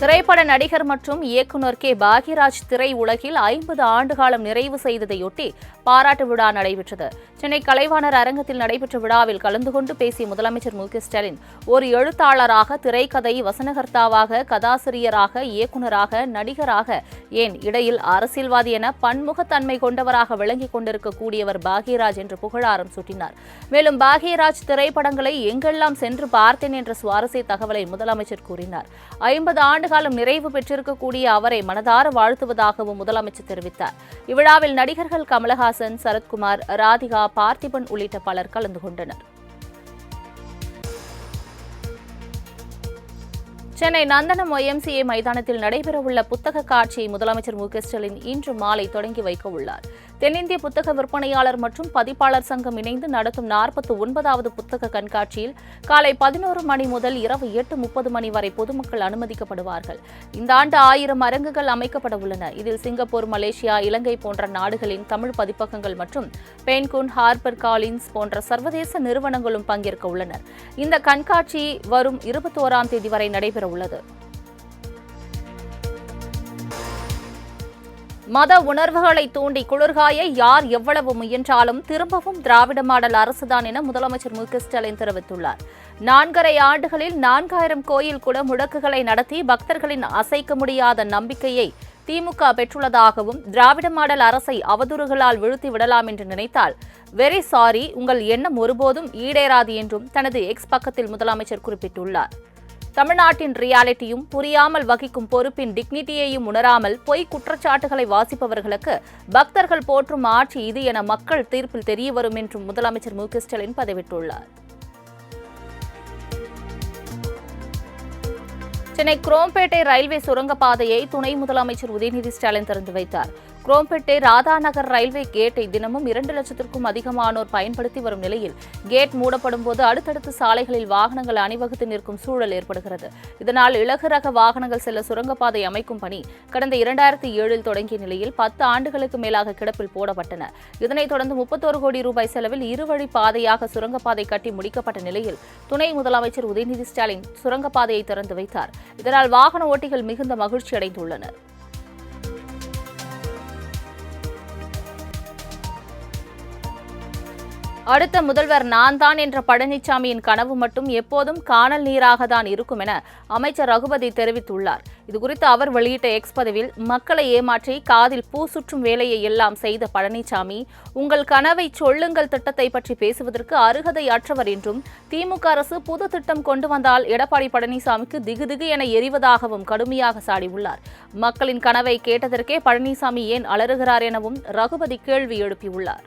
திரைப்பட நடிகர் மற்றும் இயக்குநர் கே பாக்யராஜ் திரை உலகில் 50 ஆண்டுகாலம் நிறைவு செய்ததையொட்டி பாராட்டு விழா நடைபெற்றது. சென்னை கலைவாணர் அரங்கத்தில் நடைபெற்ற விழாவில் கலந்து கொண்டு பேசிய முதலமைச்சர் மு.க.ஸ்டாலின், ஒரு எழுத்தாளராக, திரைக்கதை வசனகர்த்தாவாக, கதாசிரியராக, இயக்குநராக, நடிகராக, ஏன் இடையில் அரசியல்வாதி என பன்முகத்தன்மை கொண்டவராக விளங்கிக் கொண்டிருக்கக்கூடியவர் பாக்யராஜ் என்று புகழாரம் சூட்டினார். மேலும் பாக்யராஜ் திரைப்படங்களை எங்கெல்லாம் சென்று பார்த்தேன் என்ற சுவாரஸ்ய தகவலை முதலமைச்சர் கூறினார். 50 ஆண்டுகாலம் நிறைவு பெற்றிருக்கக்கூடிய அவரை மனதார வாழ்த்துவதாகவும் முதலமைச்சர் தெரிவித்தார். இவ்விழாவில் நடிகர்கள் கமலஹாசன், சரத்குமார், ராதிகா, பார்த்திபன் உள்ளிட்ட பலர் கலந்து கொண்டனர். சென்னை நந்தனம் YMCA மைதானத்தில் நடைபெறவுள்ள புத்தக காட்சியை முதலமைச்சர் மு.க.ஸ்டாலின் இன்று மாலை தொடங்கி வைக்க உள்ளார். தென்னிந்திய புத்தக விற்பனையாளர் மற்றும் பதிப்பாளர் சங்கம் இணைந்து நடத்தும் 49வது புத்தக கண்காட்சியில் காலை 11 மணி முதல் இரவு 8:30 மணி வரை பொதுமக்கள் அனுமதிக்கப்படுவார்கள். இந்த ஆண்டு 1000 அரங்குகள் அமைக்கப்பட உள்ளன. இதில் சிங்கப்பூர், மலேசியா, இலங்கை போன்ற நாடுகளின் தமிழ் பதிப்பகங்கள் மற்றும் பென்குன், ஹார்பர் காலின்ஸ் போன்ற சர்வதேச நிறுவனங்களும் பங்கேற்க உள்ளனர். இந்த கண்காட்சி வரும் 21ஆம் தேதி வரை நடைபெற உள்ளது. மத உணர்வுகளை தூண்டி குளிர்காய யார் எவ்வளவு முயன்றாலும் திரும்பவும் திராவிட மாடல் அரசுதான் என முதலமைச்சர் மு.க.ஸ்டாலின் தெரிவித்துள்ளார். 4.5 ஆண்டுகளில் 4000 கோயில் குட முடக்குகளை நடத்தி பக்தர்களின் அசைக்க முடியாத நம்பிக்கையை திமுக பெற்றுள்ளதாகவும், திராவிட மாடல் அரசை அவதூறுகளால் வீழ்த்தி விடலாம் என்று நினைத்தால் வெரி சாரி, உங்கள் எண்ணம் ஒருபோதும் ஈடேறாது என்றும் தனது எக்ஸ் பக்கத்தில் முதலமைச்சர் குறிப்பிட்டுள்ளார். தமிழ்நாட்டின் ரியாலிட்டியும் புரியாமல் வகிக்கும் பொறுப்பின் டிக்னிட்டியையும் உணராமல் பொய் குற்றச்சாட்டுகளை வாசிப்பவர்களுக்கு பக்தர்கள் போற்றும் ஆட்சி இது என மக்கள் தீர்ப்பில் தெரியவரும் என்றும் முதலமைச்சர் மு.க.ஸ்டாலின் பதிவிட்டுள்ளார். சென்னை குரோம்பேட்டை ரயில்வே சுரங்கப்பாதையை துணை முதலமைச்சர் உதயநிதி ஸ்டாலின் திறந்து வைத்தார். குரோம்பேட்டை ராதாநகர் ரயில்வே கேட்டை தினமும் 2 லட்சத்திற்கும் அதிகமானோர் பயன்படுத்தி வரும் நிலையில் கேட் மூடப்படும் போது அடுத்தடுத்து சாலைகளில் வாகனங்கள் அணிவகுத்து நிற்கும் சூழல் ஏற்படுகிறது. இதனால் இலகு ரக வாகனங்கள் செல்ல சுரங்கப்பாதை அமைக்கும் பணி கடந்த 2007இல் தொடங்கிய நிலையில் 10 ஆண்டுகளுக்கு மேலாக கிடப்பில் போடப்பட்டன. இதனைத் தொடர்ந்து 31 கோடி ரூபாய் செலவில் இருவழி பாதையாக சுரங்கப்பாதை கட்டி முடிக்கப்பட்ட நிலையில் துணை முதலமைச்சர் உதயநிதி ஸ்டாலின் சுரங்கப்பாதையை திறந்து வைத்தார். இதனால் வாகன ஓட்டிகள் மிகுந்த மகிழ்ச்சி அடைந்துள்ளனர். அடுத்த முதல்வர் நான் தான் என்ற பழனிசாமியின் கனவு மட்டும் எப்போதும் காணல் நீராக தான் இருக்கும் என அமைச்சர் ரகுபதி தெரிவித்துள்ளார். இதுகுறித்து அவர் வெளியிட்ட எக்ஸ் பதிவில், மக்களை ஏமாற்றி காதில் பூ சுற்றும் வேலையை எல்லாம் செய்த பழனிசாமி, உங்கள் கனவை சொல்லுங்கள் திட்டத்தை பற்றி பேசுவதற்கு அருகதை அற்றவர் என்றும், திமுக அரசு புது திட்டம் கொண்டு வந்தால் எடப்பாடி பழனிசாமிக்கு திகுதிகு என எரிவதாகவும் கடுமையாக சாடியுள்ளார். மக்களின் கனவை கேட்டதற்கே பழனிசாமி ஏன் அலறுகிறார் எனவும் ரகுபதி கேள்வி எழுப்பியுள்ளார்.